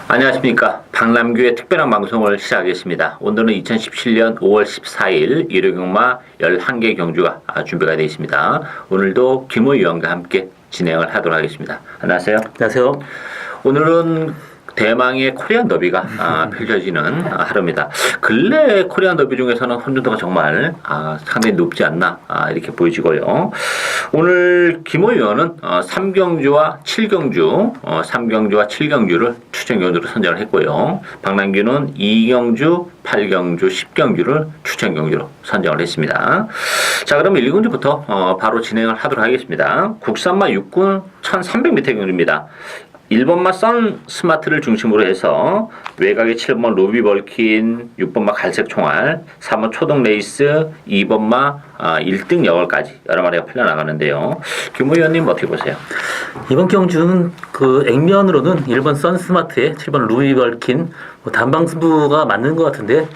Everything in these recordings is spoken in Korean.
안녕하십니까. 박남규의 특별한 방송을 시작하겠습니다. 오늘은 2017년 5월 14일 일요경마 11개 경주가 준비가 되어 있습니다. 오늘도 김호 위원과 함께 진행을 하도록 하겠습니다. 안녕하세요. 안녕하세요. 오늘은 대망의 코리안 더비가 펼쳐지는 하루입니다. 근래 코리안 더비 중에서는 혼전도가 정말 상당히 높지 않나 이렇게 보여지고요. 오늘 김호 위원은 3경주와 7경주, 3경주와 7경주를 추천경주로 선정을 했고요. 박남규는 2경주, 8경주, 10경주를 추천경주로 선정을 했습니다. 자, 그럼 1경주부터 바로 진행을 하도록 하겠습니다. 국산마 6군 1300m 경주입니다. 1번마 선 스마트를 중심으로 해서 외곽에 7번 루비 벌킨, 6번마 갈색 총알, 3번 초동 레이스, 2번마 1등 여걸까지 여러 마리가 풀려나가는데요. 김호 위원님 어떻게 보세요? 이번 경주는 그 액면으로는 1번 선 스마트에 7번 루비 벌킨 단방 승부가 맞는 것 같은데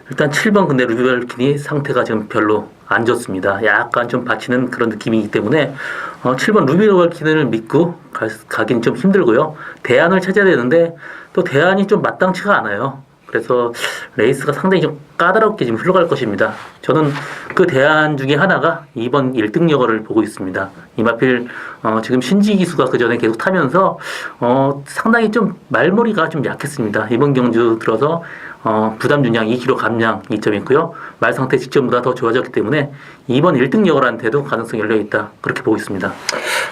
일단 7번 근데 루비 벌킨이 상태가 지금 별로 안 좋습니다. 약간 좀 받치는 그런 느낌이기 때문에 7번 루비 벌킨을 믿고 가긴 좀 힘들고요. 대안을 찾아야 되는데 또 대안이 좀 마땅치가 않아요. 그래서 레이스가 상당히 좀 까다롭게 지금 흘러갈 것입니다. 저는 그 대안 중에 하나가 2번 1등 여거를 보고 있습니다. 이마필 지금 신지 기수가 그 전에 계속 타면서 상당히 좀 말머리가 좀 약했습니다. 이번 경주 들어서 부담 준양 2kg 감량 2점 있고요. 말 상태 직전보다 더 좋아졌기 때문에 2번 1등 여걸한테도 가능성이 열려 있다. 그렇게 보고 있습니다.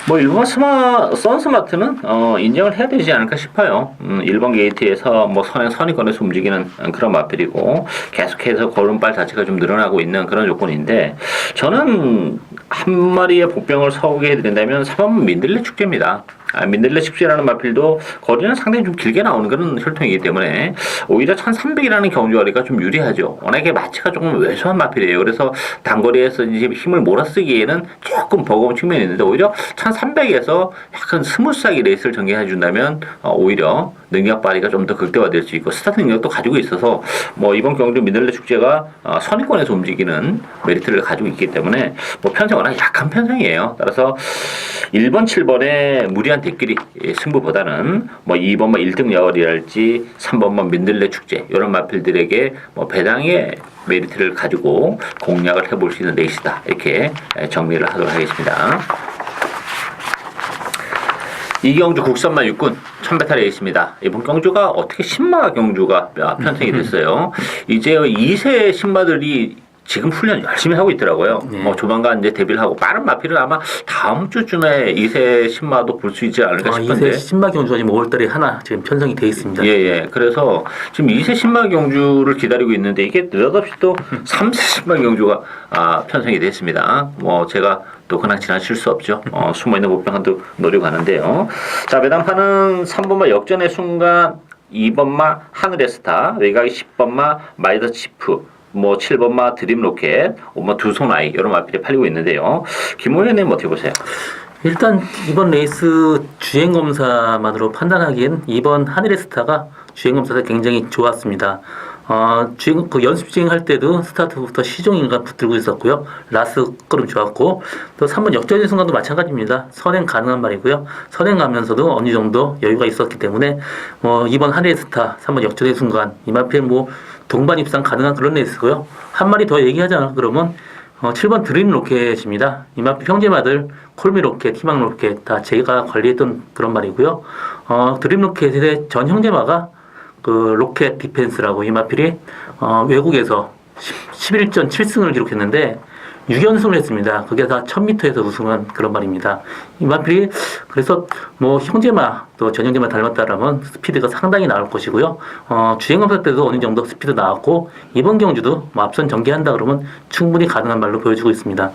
뭐 일본 선스마트는 인정을 해야 되지 않을까 싶어요. 1번 게이트에서 뭐 선의권에서 움직이는 그런 마필이고 계속해서 걸음발 자체가 좀 늘어나고 있는 그런 조건인데 저는 한 마리의 복병을 서게 해드린다면 3번 민들레 축제입니다. 민들레 축제라는 마필도 거리는 상당히 좀 길게 나오는 그런 혈통이기 때문에 오히려 1300이라는 경주거리가 좀 유리하죠. 워낙에 마치가 조금 왜소한 마필이에요. 그래서 단거리에서 이제 힘을 몰아쓰기에는 조금 버거운 측면이 있는데 오히려 1300에서 약간 스무스하게 레이스를 전개해 준다면 오히려 능력 발휘가 좀 더 극대화될 수 있고 스타트 능력도 가지고 있어서 뭐 이번 경주 민들레 축제가 선의권에서 움직이는 메리트를 가지고 있기 때문에 뭐 편성은 약한 편성이에요. 따라서 1번, 7번의 무리한 대끼리 승부보다는 뭐 2번만 1등 여월이랄지 3번만 민들레 축제 이런 마필들에게 뭐 배당의 메리트를 가지고 공략을 해볼 수 있는 레이스다 이렇게 정리를 하도록 하겠습니다. 이경주 국산마 6군 1000m 레이스입니다. 이번 경주가 어떻게 신마 경주가 편성이 됐어요. 이제 2세 신마들이 지금 훈련 열심히 하고 있더라고요. 뭐 조만간 이제 데뷔를 하고 빠른 마필은 아마 다음 주쯤에 2세 신마도 볼 수 있지 않을까 싶은데. 2세 신마 경주가 지금 5월달에 하나 지금 편성이 돼 있습니다. 예. 그래서 지금 2세 신마 경주를 기다리고 있는데 이게 느닷없이 또 3세 신마 경주가 편성이 됐습니다. 뭐 제가 또 그냥 지나칠 수 없죠. 숨어있는 복병 한두 노리고 가는데요. 자, 매단파는 3번마 역전의 순간, 2번마 하늘의 스타, 외곽이 10번마 마이더 치프, 뭐 7번마 드림 로켓, 5번 두손 아이 이런 마필이 팔리고 있는데요. 김호 의원님 어떻게 보세요? 일단 이번 레이스 주행 검사만으로 판단하기엔 2번 하늘의 스타가 주행 검사가 굉장히 좋았습니다. 주행 그 연습 주행할 때도 스타트부터 시종인가 붙들고 있었고요. 라스 걸음 좋았고 또 3번 역전의 순간도 마찬가지입니다. 선행 가능한 말이고요. 선행 가면서도 어느 정도 여유가 있었기 때문에 2번 하늘의 스타, 3번 역전의 순간 이마필 뭐 동반 입상 가능한 그런 레이스고요. 한 마리 더 얘기하자 그러면 7번 드림 로켓입니다. 이마필 형제마들 콜미 로켓, 희망 로켓 다 제가 관리했던 그런 말이고요. 드림 로켓의 전 형제마가 그 로켓 디펜스라고 이마필이 외국에서 11전 7승을 기록했는데 6연승을 했습니다. 그게 다 1000m에서 우승한 그런 말입니다. 이마필이 그래서 뭐 형제마 또 전형제마 닮았다라면 스피드가 상당히 나올 것이고요. 주행검사 때도 어느 정도 스피드 나왔고 이번 경주도 뭐 앞선 전개한다 그러면 충분히 가능한 말로 보여주고 있습니다.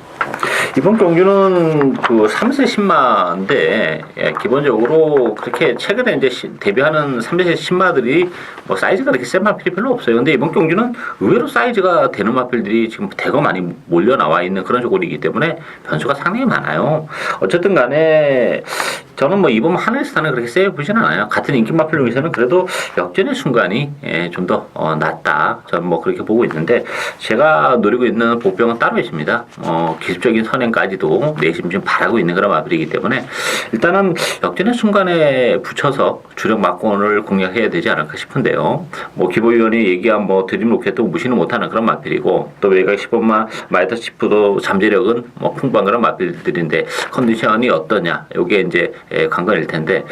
이번 경주는 그 3세 신마인데 기본적으로 그렇게 최근에 이제 데뷔하는 3세 신마들이 뭐 사이즈가 그렇게 센 마필이 별로 없어요. 근데 이번 경주는 의외로 사이즈가 되는 마필들이 지금 대거 많이 몰려 나와 있는 그런 조건이기 때문에 변수가 상당히 많아요. 어쨌든 간에 저는 뭐 이번 하늘스타는 그렇게 세게 보지는 않아요. 같은 인기 마필 중에서는 그래도 역전의 순간이 좀 더 낫다. 저는 뭐 그렇게 보고 있는데 제가 노리고 있는 복병은 따로 있습니다. 기습적인 선행까지도 내심 좀 바라고 있는 그런 마필이기 때문에 일단은 역전의 순간에 붙여서 주력 막권을 공략해야 되지 않을까 싶은데요. 뭐 기보위원이 얘기한 뭐 드림 로켓도 무시는 못하는 그런 마필이고 또 외곽 10번마 마이터 치프도 잠재력은 뭐 풍부한 그런 마필들인데 컨디션이 어떠냐 요게 이제 관건일 텐데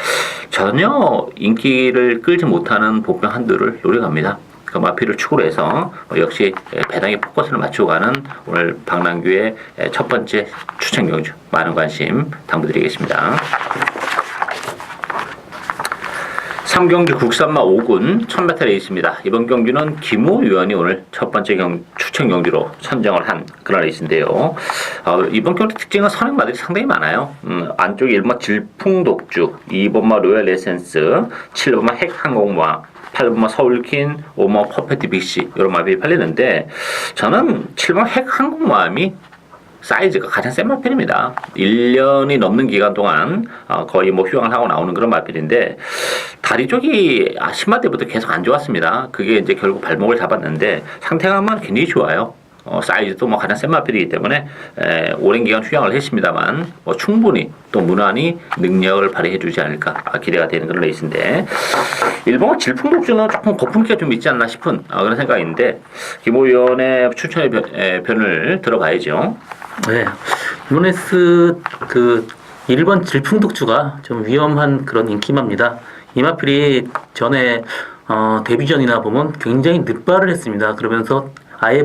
전혀 인기를 끌지 못하는 복병 한두를 노려갑니다. 그 마필을 축으로 해서 역시 배당에 포커스를 맞추고 가는 오늘 박남규의 첫 번째 추천 경주 많은 관심 당부드리겠습니다. 3경주 국산마 5군 1000m 레이스입니다. 이번 경주는 김호 위원이 오늘 첫 번째 추천 경주로 선정을 한 그런 레이스인데요. 이번 경주 특징은 선행마들이 상당히 많아요. 안쪽에 1번마 질풍독주, 2번마 로얄 에센스, 7번마 핵항공마, 8번마 서울킨, 5번마 퍼펙트 빅시 이런 마들이 팔리는데 저는 7번 핵항공마음이 사이즈가 가장 센 마필입니다. 1년이 넘는 기간 동안 거의 뭐 휴양을 하고 나오는 그런 마필인데 다리 쪽이 10마 때부터 계속 안 좋았습니다. 그게 이제 결국 발목을 잡았는데 상태감은 굉장히 좋아요. 사이즈도 뭐 가장 센 마필이기 때문에 오랜 기간 휴양을 했습니다만 뭐 충분히 또 무난히 능력을 발휘해주지 않을까 기대가 되는 그런 레이스인데 일본어 질풍독주는 조금 거품기가 좀 있지 않나 싶은 그런 생각인데 김호 위원의 추천의 변을 들어봐야죠. 네, 이번 레이스 그 1번 질풍독주가 좀 위험한 그런 인기마입니다. 이 마필이 전에 데뷔전이나 보면 굉장히 늦발을 했습니다. 그러면서 아예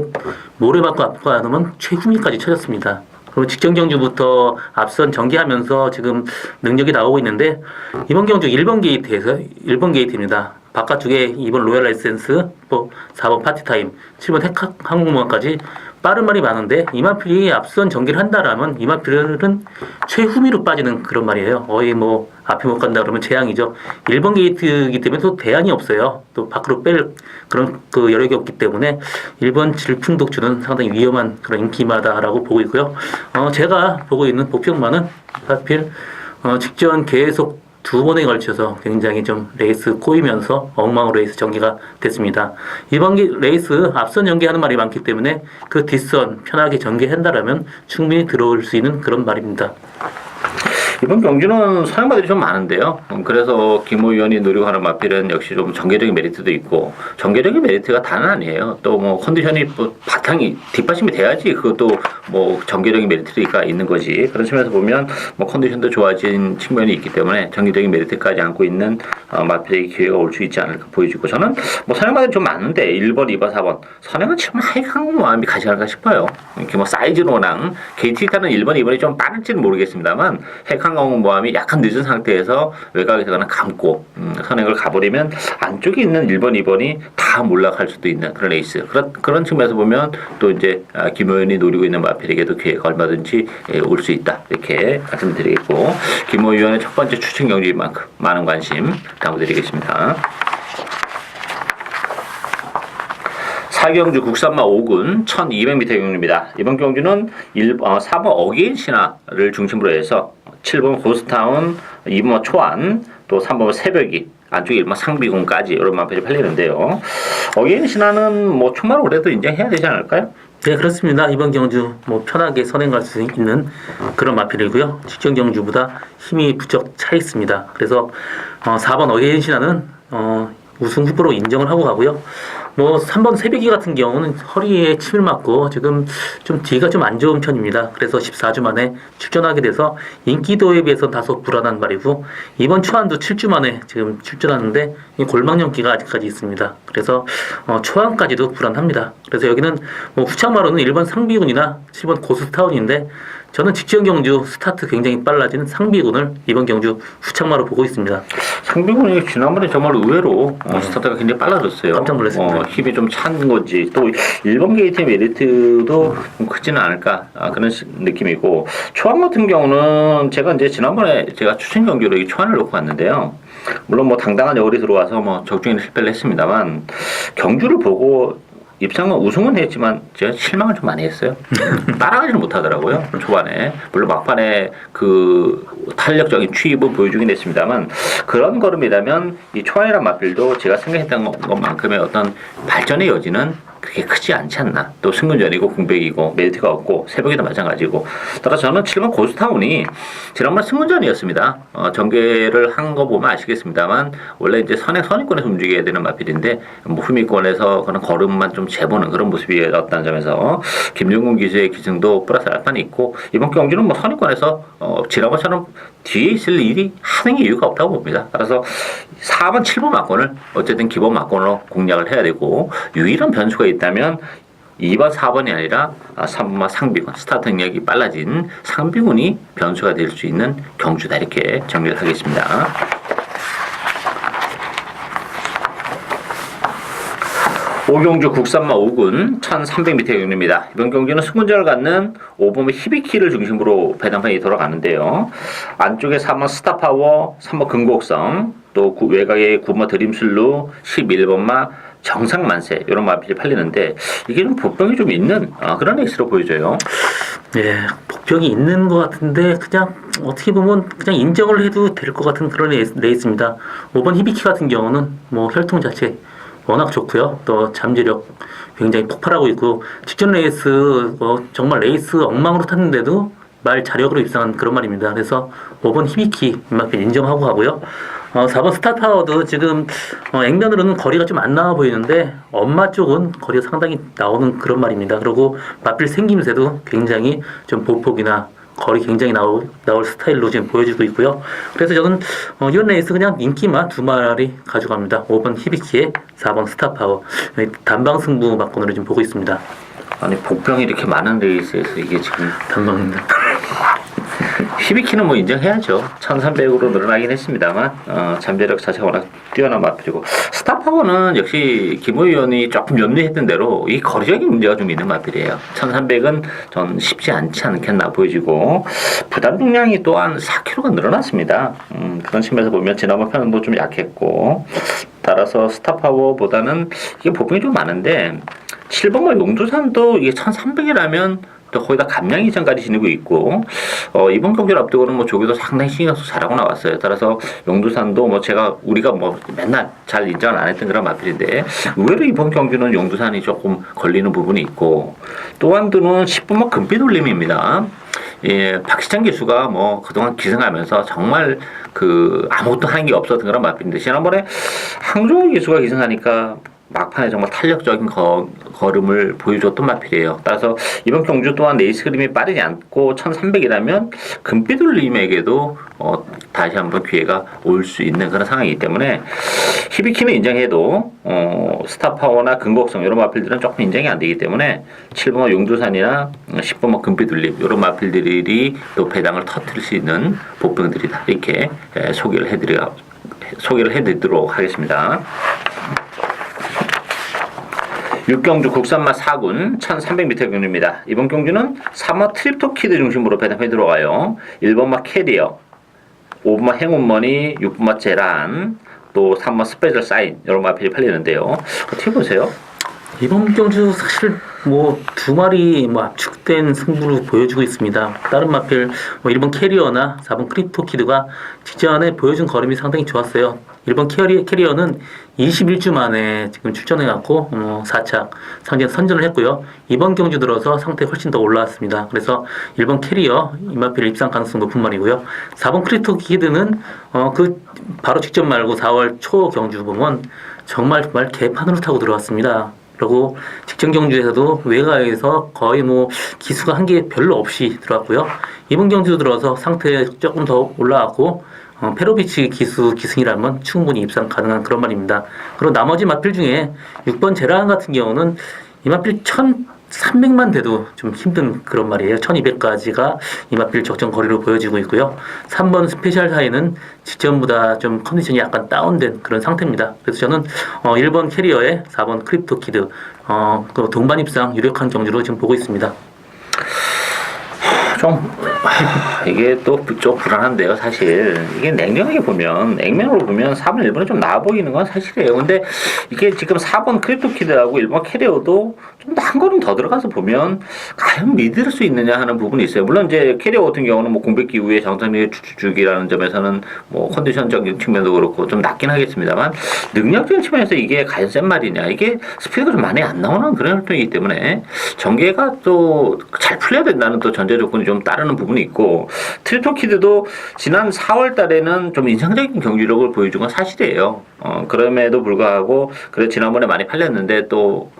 모래받고 앞으로 가면 최후미까지 쳐졌습니다. 그리고 직전 경주부터 앞선 전개하면서 지금 능력이 나오고 있는데 이번 경주 1번 게이트입니다. 바깥쪽에 2번 로얄 라이센스, 4번 파티타임, 7번 핵항공모함까지 빠른 말이 많은데 이마필이 앞선 전개를 한다라면 이마필은 최후미로 빠지는 그런 말이에요. 거의 뭐 앞에 못 간다 그러면 재앙이죠. 1번 게이트이기 때문에 또 대안이 없어요. 또 밖으로 뺄 그런 그 여력이 없기 때문에 1번 질풍독주는 상당히 위험한 그런 인기마다라고 보고 있고요. 제가 보고 있는 복병마는 하필 직전 계속 2번에 걸쳐서 굉장히 좀 레이스 꼬이면서 엉망으로 레이스 전개가 됐습니다. 이번 레이스 앞선 전개하는 말이 많기 때문에 그 뒷선 편하게 전개한다라면 충분히 들어올 수 있는 그런 말입니다. 이번 경주는 선행마들이 좀 많은데요. 그래서 김호 위원이 노리고 하는 마필은 역시 좀 전개적인 메리트도 있고 전개적인 메리트가 다는 아니에요. 또 뭐 컨디션이 뭐 바탕이 뒷받침이 돼야지 그것도 뭐 전개적인 메리트가 있는 거지. 그런 측면에서 보면 뭐 컨디션도 좋아진 측면이 있기 때문에 전개적인 메리트까지 안고 있는 마필의 기회가 올 수 있지 않을까 보여지고 저는 뭐 선행마들이 좀 많은데 1번, 2번, 4번 선행은 지금 핵항공모함이 가지 않을까 싶어요. 이렇게 뭐 사이즈로랑 KT타는 1번, 2번이 좀 빠를지는 모르겠습니다만 핵항공모함이 약간 늦은 상태에서 외곽에서 가는 감고 선행을 가버리면 안쪽에 있는 1번, 2번이 다 몰락할 수도 있는 그런 레이스. 그런 측면에서 보면 또 이제 김호연이 노리고 있는 마필에게도 기회가 얼마든지 올 수 있다. 이렇게 말씀드리겠고 김호 위원의 첫 번째 추천 경주인 만큼 많은 관심 당부드리겠습니다. 4경주 국산마 5군 1200m 경주입니다. 이번 경주는 4번 어게인 신화를 중심으로 해서 7번 고스타운, 2번 초안, 또 3번 새벽이, 안쪽에 1번 상비군까지 이런 마필이 팔리는데요. 어게인 신화는 뭐 총마로 그래도 인정해야 되지 않을까요? 네, 그렇습니다. 이번 경주 뭐 편하게 선행할 수 있는 그런 마필이고요. 직전 경주보다 힘이 부쩍 차 있습니다. 그래서 4번 어게인 신화는 우승 후보로 인정을 하고 가고요. 뭐 3번 새벽이 같은 경우는 허리에 침을 맞고 지금 좀 뒤가 좀 안 좋은 편입니다. 그래서 14주 만에 출전하게 돼서 인기도에 비해서 다소 불안한 말이고 이번 초안도 7주 만에 지금 출전하는데 골망연기가 아직까지 있습니다. 그래서 초안까지도 불안합니다. 그래서 여기는 뭐 후창마로는 1번 상비군이나 7번 고스타운인데 저는 직전 경주 스타트 굉장히 빨라진 상비군을 이번 경주 후창마로 보고 있습니다. 상비군이 지난번에 정말 의외로 스타트가 굉장히 빨라졌어요. 깜짝 놀랐습니다. 힘이 좀 찬 건지 또 1번 게이트의 메리트도 좀 크지는 않을까 그런 느낌이고 초안 같은 경우는 제가 이제 지난번에 제가 추천 경기로 이 초안을 놓고 갔는데요. 물론 뭐 당당한 여울이 들어와서 뭐 적중에는 실패를 했습니다만 경주를 보고 입상은 우승은 했지만 제가 실망을 좀 많이 했어요. 따라가지는 못하더라고요. 초반에 물론 막판에 그 탄력적인 추입은 보여주긴 했습니다만 그런 걸음이라면 이 초안이란 마필도 제가 생각했던 것만큼의 어떤 발전의 여지는 그게 크지 않지 않나. 또 승근전이고 공백이고 메리트가 없고 새벽에도 마찬가지고. 따라서 저는 7번 고스타운이 지난번 승근전이었습니다. 전개를 한 거 보면 아시겠습니다만 원래 이제 선행선의권에서 움직여야 되는 마필인데 뭐 후미권에서 그런 걸음만 좀 재보는 그런 모습이었다는 점에서 김용gun 기수의 기승도 플러스 알파는 있고 이번 경기는 뭐 선의권에서 지난번처럼 뒤에 있을 일이 하는 이유가 없다고 봅니다. 따라서 4번, 7번 막권을 어쨌든 기본 막권으로 공략을 해야 되고 유일한 변수가 있다면 2번, 4번이 아니라 3번과 상비군, 스타트 능력이 빨라진 상비군이 변수가 될 수 있는 경주다 이렇게 정리를 하겠습니다. 오경주 국산마 5군 1300m 경주입니다. 이번 경기는 승군전을 갖는 5번의 히비키를 중심으로 배당판이 돌아가는데요. 안쪽에 3번 스타파워, 3번 금곡성, 또 외곽에 9번 드림슬루, 11번마 정상만세 이런 마필이 팔리는데 이게 좀 복병이 좀 있는 그런 레이스로 보여져요. 네, 복병이 있는 것 같은데 그냥 어떻게 보면 그냥 인정을 해도 될 것 같은 그런 레이스입니다. 5번 히비키 같은 경우는 뭐 혈통 자체 워낙 좋고요. 또 잠재력 굉장히 폭발하고 있고 직전 레이스 정말 레이스 엉망으로 탔는데도 말 자력으로 입상한 그런 말입니다. 그래서 5번 히비키 이만큼 인정하고 가고요. 4번 스타파워도 지금 액면으로는 거리가 좀 안 나와 보이는데 엄마 쪽은 거리가 상당히 나오는 그런 말입니다. 그리고 마필 생김새도 굉장히 좀 보폭이나 거리 굉장히 나올 스타일로 지금 보여지고 있고요. 그래서 저는 이번 레이스 그냥 인기만 2마리 가져갑니다. 5번 히비키에 4번 스타파워 단방 승부 막권으로 지금 보고 있습니다. 아니 복병이 이렇게 많은 레이스에서 이게 지금 단방입니다. 히비키는 뭐 인정해야죠. 1300으로 늘어나긴 했습니다만 잠재력 자체가 워낙 뛰어난 마필이고 스타파워는 역시 김호 의원이 조금 염려했던 대로 이 거리적인 문제가 좀 있는 마필이에요. 1300은 전 쉽지 않지 않겠나 보여지고 부담 중량이 또한 4kg가 늘어났습니다. 그런 측면에서 보면 지난번 편도 좀 약했고 따라서 스타파워보다는 이게 부분이 좀 많은데 7번과 용두산도 이게 1300이라면 또 거기다 감량 이전까지 지니고 있고 이번 경기를 앞두고는 뭐 조교도 상당히 신경 써서 잘하고 나왔어요. 따라서 용두산도 뭐 우리가 뭐 맨날 잘 인정을 안 했던 그런 마필인데 의외로 이번 경기는 용두산이 조금 걸리는 부분이 있고 또 한두는 10번만 금빛 올림입니다. 예, 박시찬 기수가 뭐 그동안 기승하면서 정말 아무것도 하는 게 없었던 그런 마필인데 지난번에 항종호 기수가 기승하니까 막판에 정말 탄력적인 걸음을 보여줬던 마필이에요. 따라서 이번 경주 또한 레이스 그림이 빠르지 않고 1300이라면 금빛울림에게도 다시 한번 기회가 올 수 있는 그런 상황이기 때문에 히비키는 인정해도 스타파워나 금곡성 이런 마필들은 조금 인정이 안 되기 때문에 7번호 용두산이나 10번호 금빛울림 이런 마필들이 또 배당을 터뜨릴 수 있는 복병들이다. 이렇게 소개를 해드리도록 하겠습니다. 육경주 국산마 4군 1300m 경주입니다. 이번 경주는 3번 트립토키드 중심으로 배당이 들어가요. 1번마 캐리어, 5번마 행운머니, 6번마 제란, 또 3번 스페셜 사인 이런 마필이 팔리는데요. 어떻게 보세요? 이번 경주 사실 뭐 2마리 압축된 승부를 보여주고 있습니다. 다른 마필 1번 캐리어나 4번 크립토키드가 직전에 보여준 걸음이 상당히 좋았어요. 1번 캐리어는 21주 만에 지금 출전해갖고 4착 선전을 했고요. 이번 경주 들어서 상태 훨씬 더 올라왔습니다. 그래서 1번 캐리어 이마필 입상 가능성 높은 말이고요. 4번 크립토키드는 바로 직전 말고 4월 초 경주 보면 정말 개판으로 타고 들어왔습니다. 그리고 직전 경주에서도 외곽에서 거의 기수가 한 개 별로 없이 들어왔고요. 이번 경주 들어서 상태 조금 더 올라왔고 페로비치 기승이라면 충분히 입상 가능한 그런 말입니다. 그리고 나머지 마필 중에 6번 제라한 같은 경우는 이 마필 1300만 돼도 좀 힘든 그런 말이에요. 1200까지가 이 마필 적정 거리로 보여지고 있고요. 3번 스페셜 사이는 직전보다 좀 컨디션이 약간 다운된 그런 상태입니다. 그래서 저는 1번 캐리어에 4번 크립토키드 동반 입상 유력한 경주로 지금 보고 있습니다. 좀 이게 또 좀 불안한데요, 사실. 이게 냉정하게 보면, 액면으로 보면 4번, 1번이 좀 나아 보이는 건 사실이에요. 근데 이게 지금 4번 크립토키드하고 1번 캐리어도 좀 더 한 걸음 더 들어가서 보면 과연 믿을 수 있느냐 하는 부분이 있어요. 물론 이제 캐리어 같은 경우는 뭐 공백 이후에 정상적인 주기라는 점에서는 뭐 컨디션적인 측면도 그렇고 좀 낮긴 하겠습니다만 능력적인 측면에서 이게 과연 센 말이냐. 이게 스피드가 좀 많이 안 나오는 그런 활동이기 때문에 전개가 또 잘 풀려야 된다는 또 전제 조건이 좀 따르는 부분이 있고 트리토키드도 지난 4월 달에는 좀 인상적인 경기력을 보여준 건 사실이에요. 그럼에도 불구하고 그래 지난번에 많이 팔렸는데 또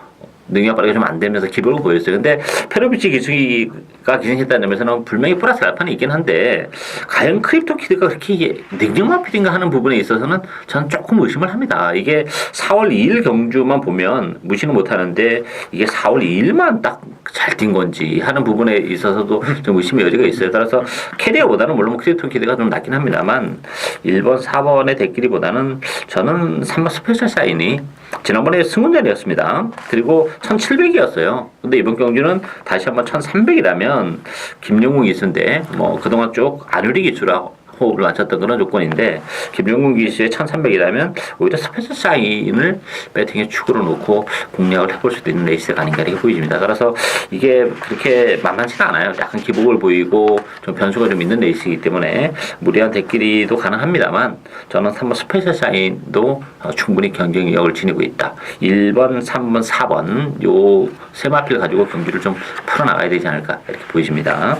능력 발휘가 좀 안 되면서 기복을 보였어요. 근데 페로비치 기수기가 기생했다는 점에서는 분명히 플러스 알파는 있긴 한데 과연 크립토키드가 그렇게 능력만 필인가 하는 부분에 있어서는 저는 조금 의심을 합니다. 이게 4월 2일 경주만 보면 무시는 못하는데 이게 4월 2일만 딱 잘 뛴 건지 하는 부분에 있어서도 좀 의심의 여지가 있어요. 따라서 캐리어보다는 물론 크립토키드가 좀 낫긴 합니다만 1번, 4번의 대끼리보다는 저는 3번 스페셜 사인이 지난번에 승운전이었습니다. 그리고 1700이었어요. 근데 이번 경주는 다시 한번 1300이라면 김용웅 기수인데 뭐 그동안 쭉 안유리 기수라 호흡을 맞췄던 그런 조건인데 김용웅 기수의 1300이라면 오히려 스페셜 사인을 배팅의 축으로 놓고 공략을 해볼 수도 있는 레이스가 아닌가 이렇게 보입니다. 따라서 이게 그렇게 만만치가 않아요. 약간 기복을 보이고 좀 변수가 좀 있는 레이스이기 때문에 무리한 대끼리도 가능합니다만 저는 3번 스페셜 사인도 충분히 경쟁력을 지니고 있다. 1번, 3번, 4번 요 세 마필 가지고 경기를 좀 풀어나가야 되지 않을까 이렇게 보여집니다.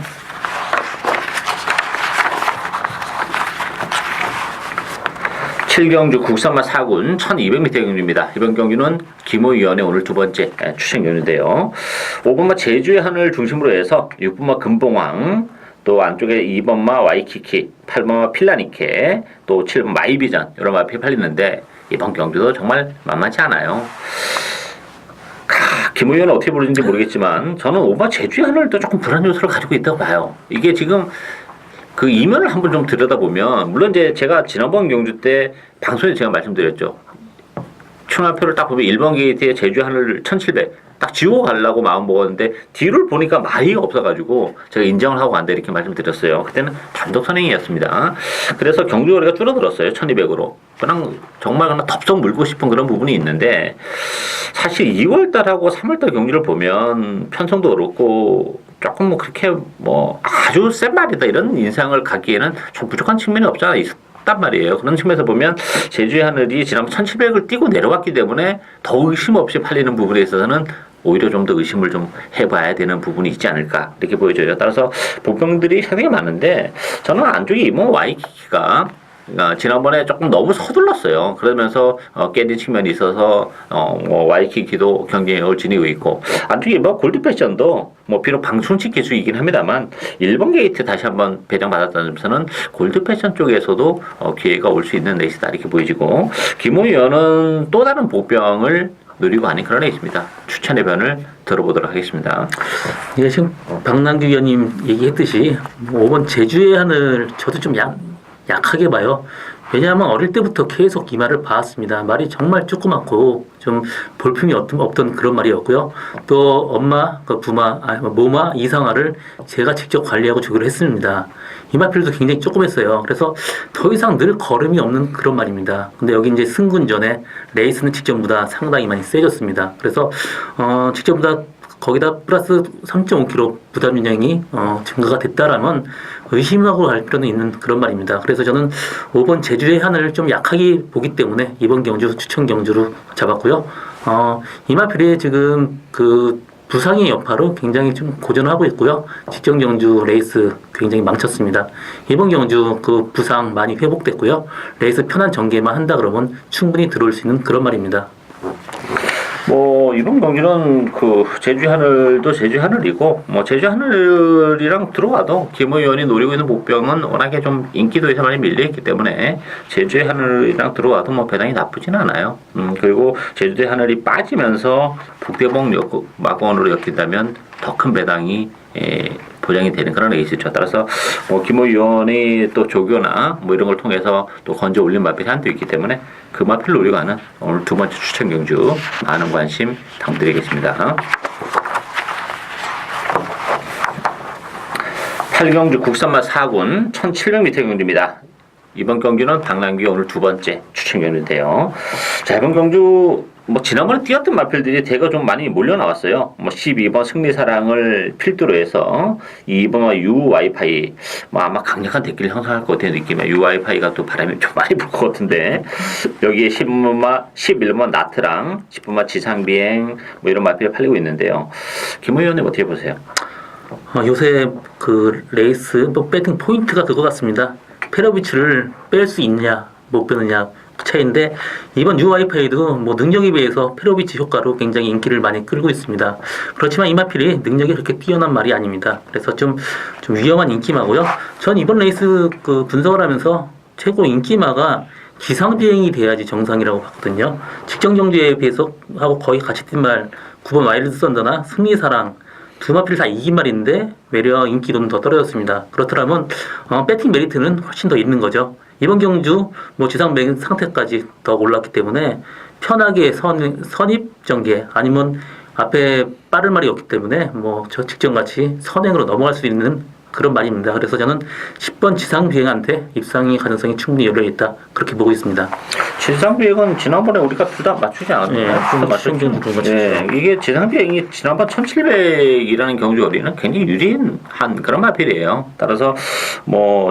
7경주 국산마 4군 1200m 경주입니다. 이번 경주는 김호위원의 오늘 두 번째 추천 경주인데요. 5번마 제주의 하늘 중심으로 해서 6번마 금봉왕, 또 안쪽에 2번마 와이키키, 8번마 필라니케, 또 7번 마이비전 여러 마필 팔리는데 이번 경주도 정말 만만치 않아요. 김 의원은 어떻게 보는지 모르겠지만 저는 5번 제주의 하늘도 조금 불안 요소를 가지고 있다고 봐요. 이게 지금 그 이면을 한번 좀 들여다보면 물론 이제 제가 지난번 경주 때 방송에 제가 말씀드렸죠. 충합표를 딱 보면 1번 게이트에 제주 하늘 1700 딱 지우고 가려고 마음 먹었는데 뒤를 보니까 마이가 없어가지고 제가 인정을 하고 간다 이렇게 말씀드렸어요. 그때는 단독 선행이었습니다. 그래서 경주 거리가 줄어들었어요. 1200으로. 그냥 정말 그냥 덥석 물고 싶은 그런 부분이 있는데 사실 2월달하고 3월달 경주를 보면 편성도 그렇고 조금 뭐 그렇게 뭐 아주 센 말이다 이런 인상을 갖기에는 좀 부족한 측면이 없잖아 있단 말이에요. 그런 측면에서 보면 제주의 하늘이 지난번 1700을 뛰고 내려왔기 때문에 더 의심 없이 팔리는 부분에 있어서는 오히려 좀 더 의심을 좀 해봐야 되는 부분이 있지 않을까 이렇게 보여져요. 따라서 복병들이 상당히 많은데 저는 안쪽에 이번 와이키키가 지난번에 조금 너무 서둘렀어요. 그러면서 깨진 측면이 있어서 뭐 와이키키도 경쟁력을 지니고 있고 안쪽에 뭐 골드 패션도 뭐 비록 방충치 기수이긴 합니다만 1번 게이트 다시 한번 배정받았다는 점에서는 골드 패션 쪽에서도 기회가 올 수 있는 레이스다 이렇게 보여지고 김호연은 또 다른 복병을 누리고 하는 그런 레이스입니다. 추천의 변을 들어보도록 하겠습니다. 예, 지금 박남규 위원님 얘기했듯이 5번 제주의 하늘 저도 좀 약하게 봐요. 왜냐하면 어릴 때부터 계속 이 말을 봐왔습니다. 말이 정말 조그맣고 좀 볼품이 없던 그런 말이었고요. 또 엄마, 모마 이상화를 제가 직접 관리하고 주기로 했습니다. 이마필도 굉장히 조그맸어요. 그래서 더 이상 늘 걸음이 없는 그런 말입니다. 근데 여기 이제 승군 전에 레이스는 직전보다 상당히 많이 세졌습니다. 그래서 직전보다 거기다 플러스 3.5kg 부담 윤량이 증가가 됐다라면 의심하고 갈 필요는 있는 그런 말입니다. 그래서 저는 5번 제주의 하늘을 좀 약하게 보기 때문에 이번 경주 추천 경주로 잡았고요. 이마필이 지금 그 부상의 여파로 굉장히 좀 고전하고 있고요. 직전 경주 레이스 굉장히 망쳤습니다. 이번 경주 그 부상 많이 회복됐고요. 레이스 편한 전개만 한다 그러면 충분히 들어올 수 있는 그런 말입니다. 뭐 이번 경기는 그 제주 하늘도 제주 하늘이고 뭐 제주 하늘이랑 들어와도 김 의원이 노리고 있는 복병은 워낙에 좀 인기도에서 많이 밀려있기 때문에 제주의 하늘이랑 들어와도 뭐 배당이 나쁘진 않아요. 그리고 제주의 하늘이 빠지면서 북대봉 마공원으로 엮인다면 더 큰 배당이 보장이 되는 그런 레이스죠. 따라서 뭐 김호 의원이 또 조교나 뭐 이런 걸 통해서 또 건져 올린 마필이 한도 있기 때문에 그 마필 노리고 하는 오늘 두 번째 추천 경주 많은 관심 당드리겠습니다. 팔경주 국산마 4군 1700m 경주입니다. 이번 경주는 박남규 오늘 두 번째 추천 경주인데요. 자, 이번 경주 지난번에 뛰었던 마필들이 대거 좀 많이 몰려 나왔어요. 12번 승리사랑을 필두로 해서 2번 UY파이 아마 강력한 대기를 형성할 것 같은 느낌이에요. UY파이가 또 바람이 좀 많이 불 것 같은데 여기에 11번 나트랑 10번마 지상비행 이런 마필이 팔리고 있는데요. 김 의원님 어떻게 보세요? 요새 그 레이스 또 배팅 포인트가 그거 같습니다. 페로비치를 뺄 수 있냐 못 빼느냐 차이인데 이번 UY파이도 능력에 비해서 페로비치 효과로 굉장히 인기를 많이 끌고 있습니다. 그렇지만 이 마필이 능력이 그렇게 뛰어난 말이 아닙니다. 그래서 좀 위험한 인기마고요. 전 이번 레이스 그 분석을 하면서 최고 인기마가 지상비행이 돼야지 정상이라고 봤거든요. 직전 경주에 비해서 하고 거의 같이 뛴 말 9번 와일드 썬더나 승리사랑 두 마필 다 이긴 말인데 외려 인기도는 더 떨어졌습니다. 그렇더라면 배팅 메리트는 훨씬 더 있는 거죠. 이번 경주 지상비행 상태까지 더 올랐기 때문에 편하게 선입 전개 아니면 앞에 빠른 말이 없기 때문에 저 직전같이 선행으로 넘어갈 수 있는 그런 말입니다. 그래서 저는 10번 지상비행한테 입상의 가능성이 충분히 열려있다 그렇게 보고 있습니다. 지상비행은 지난번에 우리가 둘 다 맞추지 않았나요? 네, 맞췄죠. 네, 이게 지상비행이 지난번 1700이라는 경주거리는 굉장히 유리한 그런 마필이에요. 따라서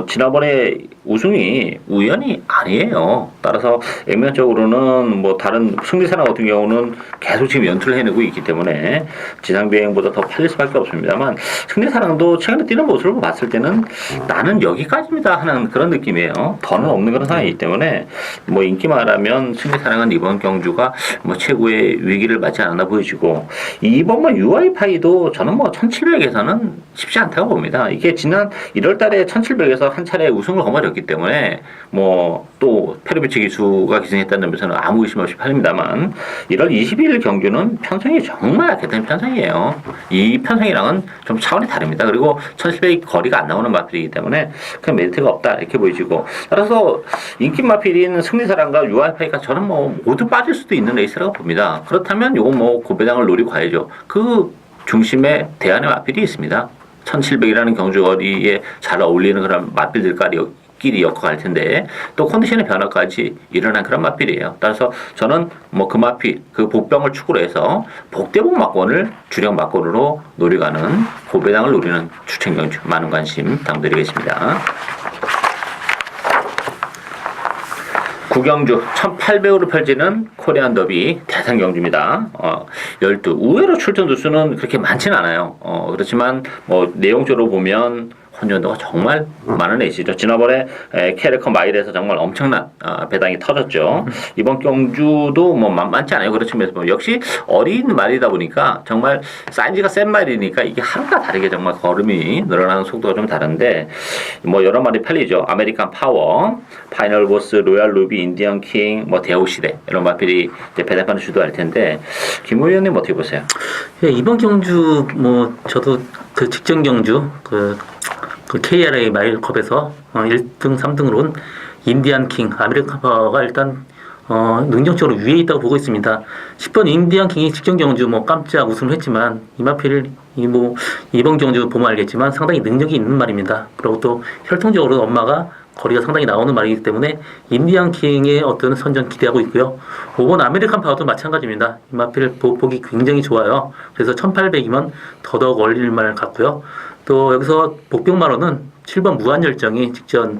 지난번에 우승이 우연이 아니에요. 따라서 액면적으로는 다른 승리사랑 같은 경우는 계속 지금 연투를 해내고 있기 때문에 지상비행보다 더 팔릴 수밖에 없습니다만 승리사랑도 최근에 뛰는 모습을 봤을 때는 나는 여기까지입니다 하는 그런 느낌이에요. 더는 없는 그런 상황이기 때문에 인기 말하면 승리사랑은 이번 경주가 최고의 위기를 맞지 않았나 보여지고 이번 UY파이도 저는 1700에서는 쉽지 않다고 봅니다. 이게 지난 1월달에 1700에서 한 차례 우승을 거머쥐었기 때문에 또 페르비치 기수가 기승했다는 점에서는 아무 의심 없이 팔립니다만 1월 22일 경주는 편성이 정말 대단한 편성이에요. 이 편성이랑은 좀 차원이 다릅니다. 그리고 1700 거리가 안 나오는 마필이기 때문에 그냥 메리트가 없다 이렇게 보여지고 따라서 인기 마필인 승리사랑과 UY파이가 저는 모두 빠질 수도 있는 레이스라고 봅니다. 그렇다면 요거 고배당을 노리고 가야죠. 그 중심에 대안의 마필이 있습니다. 1700이라는 경주거리에 잘 어울리는 그런 마필들끼리 엮어갈 텐데 또 컨디션의 변화까지 일어난 그런 마필이에요. 따라서 저는 그 마필, 그 복병을 축으로 해서 복대복 막권을 주력 막권으로 노려가는 고배당을 노리는 추천 경주 많은 관심 부탁드리겠습니다. 구경주 1800으로 펼치는 코리안 더비 대상 경주입니다. 12. 의외로 출전 두수는 그렇게 많지는 않아요. 그렇지만 내용적으로 보면 혼전도가 정말 많은 레이스죠. 지난번에 캐리커 마일에서 정말 엄청난 배당이 터졌죠. 이번 경주도 만만치 않아요. 그렇지만 역시 어린 말이다 보니까 정말 사이즈가 센 말이니까 이게 하루가 다르게 정말 걸음이 늘어나는 속도가 좀 다른데 여러 마리 팔리죠. 아메리칸 파워, 파이널 보스, 로얄 루비, 인디언 킹, 대우시대 이런 마필이 이제 배당판을 주도할 텐데 김 의원님 어떻게 보세요? 예, 이번 경주 저도 그 직전 경주 그 KRA 마일컵에서 1등, 3등으로는 인디안 킹, 아메리칸 파워가 일단 능력적으로 위에 있다고 보고 있습니다. 10번 인디안 킹이 직전 경주 깜짝 우승을 했지만 이 마필 이번 경주 보면 알겠지만 상당히 능력이 있는 말입니다. 그리고 또 혈통적으로 엄마가 거리가 상당히 나오는 말이기 때문에 인디안 킹의 어떤 선전 기대하고 있고요. 5번 아메리칸 파워도 마찬가지입니다. 이 마필 보기 굉장히 좋아요. 그래서 1800이면 더더욱 어울릴 말 같고요. 또 여기서 복병마로는 7번 무한열정이 직전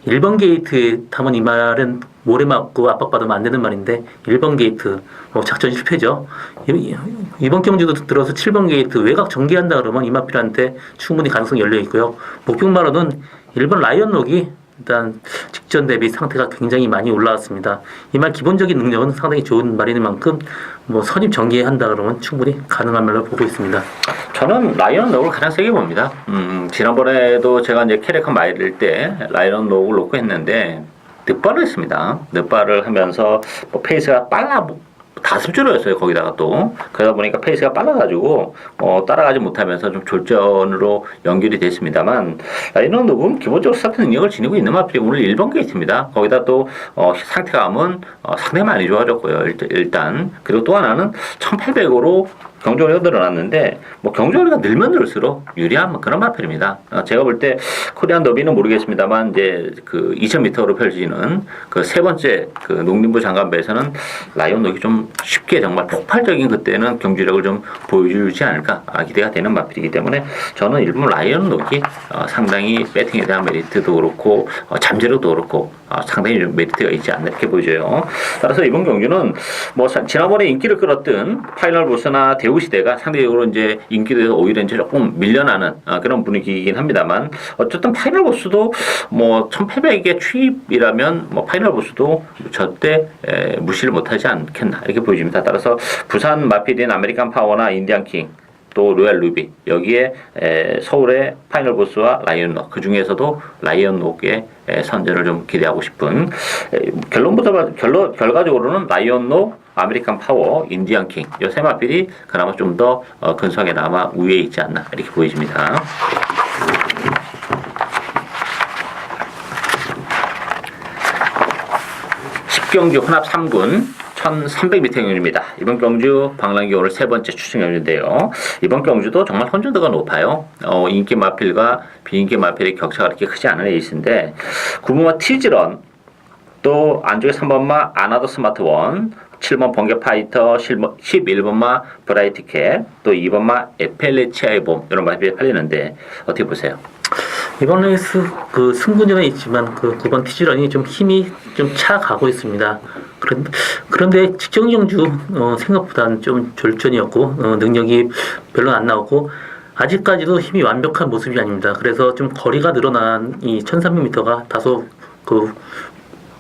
1번 게이트에 타면 이 말은 모래 맞고 압박받으면 안 되는 말인데 1번 게이트 작전 실패죠. 이번 경주도 들어서 7번 게이트 외곽 전개한다 그러면 이 마필한테 충분히 가능성이 열려 있고요. 복병마로는 1번 라이언록이 일단 직전 대비 상태가 굉장히 많이 올라왔습니다. 이 말 기본적인 능력은 상당히 좋은 말인 만큼 선입 전개한다 그러면 충분히 가능한 말로 보고 있습니다. 저는 라이언 록을 가장 세게 봅니다. 지난번에도 제가 이제 캐릭터 마일일 때 라이언 록을 놓고 했는데 늑발을 했습니다. 늑발을 하면서 페이스가 빨라 다습주로였어요. 거기다가 또 그러다 보니까 페이스가 빨라가지고 따라가지 못하면서 좀 졸전으로 연결이 됐습니다만 라이언 록은 기본적으로 스타트 능력을 지니고 있는 마필이 오늘 1번 게이트입니다. 거기다 또 상태감은 상당히 많이 좋아졌고요. 일단 그리고 또 하나는 1800으로 경쟁률이 늘어났는데 뭐 경쟁률이 늘면 늘수록 유리한 그런 마필입니다. 제가 볼 때 코리안 더비는 모르겠습니다만 이제 그 2,000m로 펼쳐지는 그 세 번째 그 농림부 장관배에서는 라이온록이 좀 쉽게 정말 폭발적인 그때는 경주력을 좀 보여주지 않을까 기대가 되는 마필이기 때문에 저는 일본 라이온록이 상당히 배팅에 대한 메리트도 그렇고 잠재력도 그렇고 상당히 좀 메리트가 있지 않나 이렇게 보여져요. 따라서 이번 경주는 뭐 지난번에 인기를 끌었던 파이널 보스나 대우시대가 상대적으로 이제 인기도에서 오히려 이제 조금 밀려나는 그런 분위기이긴 합니다만 어쨌든 파이널 보스도 뭐 1800의 추입이라면 뭐 파이널 보스도 절대 무시를 못하지 않겠나 이렇게 보여집니다. 따라서 부산 마필인 아메리칸 파워나 인디안 킹 또 로얄 루비 여기에 서울의 파이널 보스와 라이온록 그 중에서도 라이온록의 선전을 좀 기대하고 싶은 결과적으로는 라이온록, 아메리칸 파워, 인디안 킹 이 세 마필이 그나마 좀 더 근소하게 남아 우위에 있지 않나 이렇게 보여집니다. 십경주 혼합 3군 1300m 경주입니다. 이번 경주 방랑기 오늘 세 번째 추천 경주인데요. 이번 경주도 정말 혼전도가 높아요. 인기 마필과 비인기 마필의 격차가 그렇게 크지 않은 에이스인데 9번마 티즈런 또 안쪽에 3번마 아나더 스마트원 7번 번개 파이터 11번마 브라이트캣 또 2번마 에펠레치아의 봄 이런 마필이 팔리는데 어떻게 보세요? 이번 레이스 그 승부전에 있지만 그 9번 티즈런이 좀 힘이 좀 차가고 있습니다. 그런데 직전 경주 생각보다는 좀 졸전이었고 능력이 별로 안 나오고 아직까지도 힘이 완벽한 모습이 아닙니다. 그래서 좀 거리가 늘어난 이 1300m가 다소 그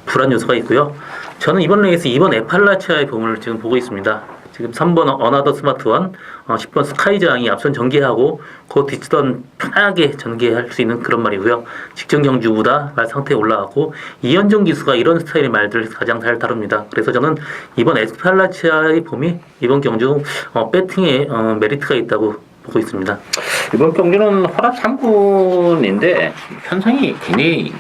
불안 요소가 있고요. 저는 이번 레이스 2번 에팔라치아의 봄을 지금 보고 있습니다. 지금 3번 어나더 스마트원, 10번 스카이장이 앞선 전개하고 그 뒷선 편하게 전개할 수 있는 그런 말이고요. 직전 경주보다 말 상태에 올라가고 이현정 기수가 이런 스타일의 말들을 가장 잘 다룹니다. 그래서 저는 이번 에스팔라치아의 봄이 이번 경주 배팅에 메리트가 있다고 보고 있습니다. 이번 경주는 혼합 3군인데 편성이 굉장히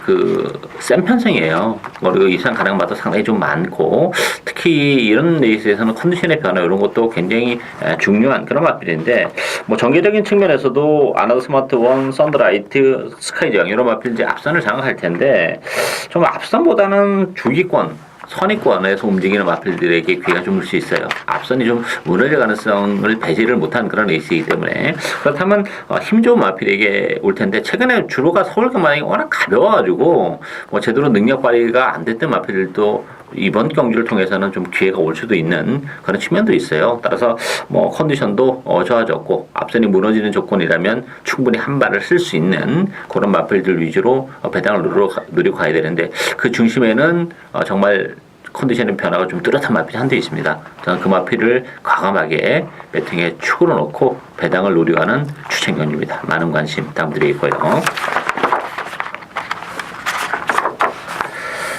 센 편성이에요. 그리고 이상 가능마다 상당히 좀 많고 특히 이런 레이스에서는 컨디션의 변화 이런 것도 굉장히 중요한 그런 마필인데 뭐 전개적인 측면에서도 아나더 스마트원, 썬드라이트, 스카이장 이런 마필 이제 앞선을 장악할 텐데 좀 앞선보다는 주기권 선의권에서 움직이는 마필들에게 기회가 좀 올 수 있어요. 앞선이 좀 무너질 가능성을 배제를 못한 그런 레이스이기 때문에 그렇다면 힘 좋은 마필에게 올 텐데 최근에 주로가 서울경마장이 워낙 가벼워가지고 뭐 제대로 능력 발휘가 안 됐던 마필들도 이번 경주를 통해서는 좀 기회가 올 수도 있는 그런 측면도 있어요. 따라서 뭐 컨디션도 좋아졌고 앞선이 무너지는 조건이라면 충분히 한 발을 쓸 수 있는 그런 마필들 위주로 배당을 누리고 가야 되는데 그 중심에는 정말 컨디션의 변화가 좀 뚜렷한 마필이 한 대 있습니다. 저는 그 마필을 과감하게 배팅에 축으로 놓고 배당을 노려가는 추천 경주입니다. 많은 관심 부탁드리고요.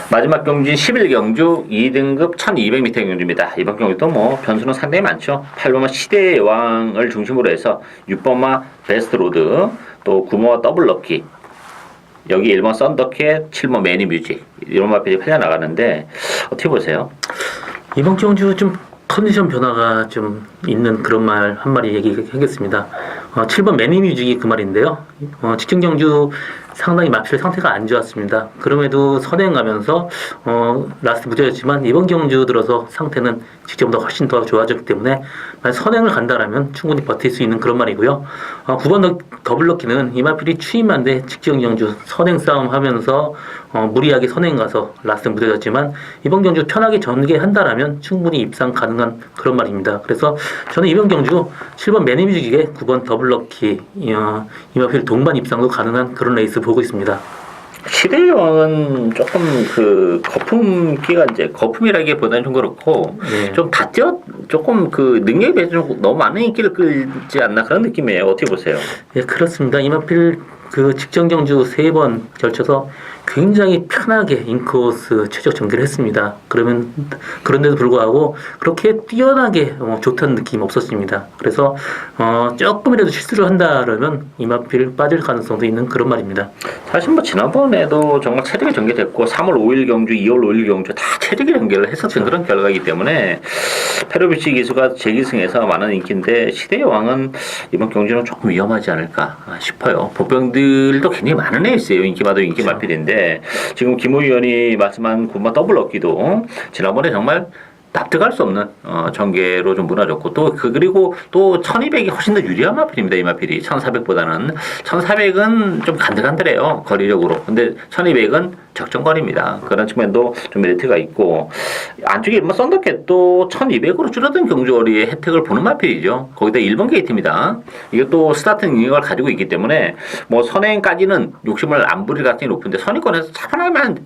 마지막 경주인 11경주 2등급 1200m 경주입니다. 이번 경주도 뭐 변수는 상당히 많죠. 8번마 시대의 여왕을 중심으로 해서 6번마 베스트 로드 또 9번마 더블 럭키 여기 1번 썬더캣 7번 매니뮤직 이런 마필이 팔려나가는데 어떻게 보세요? 이번 경주 좀 컨디션 변화가 좀 있는 그런 말 한 마리 얘기하겠습니다. 7번 매니뮤직이 그 말인데요. 직전 경주 상당히 마필 상태가 안 좋았습니다. 그럼에도 선행 가면서 라스트 무죄였지만 이번 경주 들어서 상태는 직전보다 훨씬 더 좋아졌기 때문에 만약 선행을 간다라면 충분히 버틸 수 있는 그런 말이고요. 9번 더블럭키는 이 마필이 추임한데 직전 경주 선행 싸움 하면서 무리하게 선행 가서 라스트 무죄였지만 이번 경주 편하게 전개한다라면 충분히 입상 가능한 그런 말입니다. 그래서 저는 이번 경주 7번 매니뮤직에 9번 더블럭키 이 마필 동반 입상도 가능한 그런 레이스 보고 있습니다. 시대의 왕은 조금 거품기가 이제 거품이라기보다는 좀 그렇고 네. 좀 조금 능력에 비해서 좀 너무 많은 인기를 끌지 않나 그런 느낌이에요. 어떻게 보세요? 예, 그렇습니다. 이 마필 직전 경주 3번 걸쳐서 굉장히 편하게 인코스 최적 전개를 했습니다. 그런데도 불구하고 그렇게 뛰어나게 좋다는 느낌이 없었습니다. 그래서 조금이라도 실수를 한다라면 이마필 빠질 가능성도 있는 그런 말입니다. 사실 뭐 지난번에도 정말 체력이 전개됐고 3월 5일 경주, 2월 5일 경주 다 체력이 전개를 했었던 그런 결과이기 때문에 페로비치 기수가 재기승에서 많은 인기인데 시대의 왕은 이번 경주는 조금 위험하지 않을까 싶어요. 보병들도 굉장히 많은 에이스예요. 인기마도 인기 말필인데 지금 김호 의원이 말씀한 군마 더블 럭키도 지난번에 정말 납득할 수 없는 전개로 좀 무너졌고 그리고 또 1200이 훨씬 더 유리한 마필입니다. 이 마필이 1400보다는 1400은 좀 간들간들해요 거리적으로. 근데 1200은 적정거리입니다. 그런 측면도 좀 메리트가 있고 안쪽에 뭐 썬더캣도 1200으로 줄어든 경주거리의 혜택을 보는 마필이죠. 거기다 1번 게이트입니다. 이게 또 스타트 능력을 가지고 있기 때문에 뭐 선행까지는 욕심을 안 부릴 가능성이 높은데 선의권에서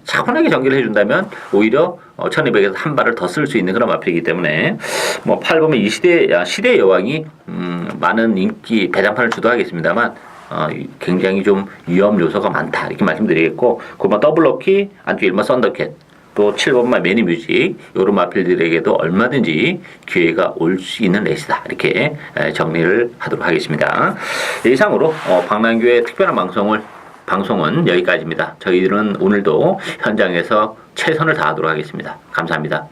차분하게 전개를 해준다면 오히려 1200에서 한 발을 더 쓸 수 있는 그런 마필이기 때문에 뭐 8번은 이 시대의 여왕이 많은 인기 배당판을 주도하겠습니다만 굉장히 좀 위험 요소가 많다 이렇게 말씀드리겠고 9번 더블럭키 안쪽 1번 썬더캣 또 7번만 매니뮤직 이런 마필들에게도 얼마든지 기회가 올 수 있는 레이스다 이렇게 정리를 하도록 하겠습니다. 이상으로 박남규의 특별한 방송은 여기까지입니다. 저희들은 오늘도 현장에서 최선을 다하도록 하겠습니다. 감사합니다.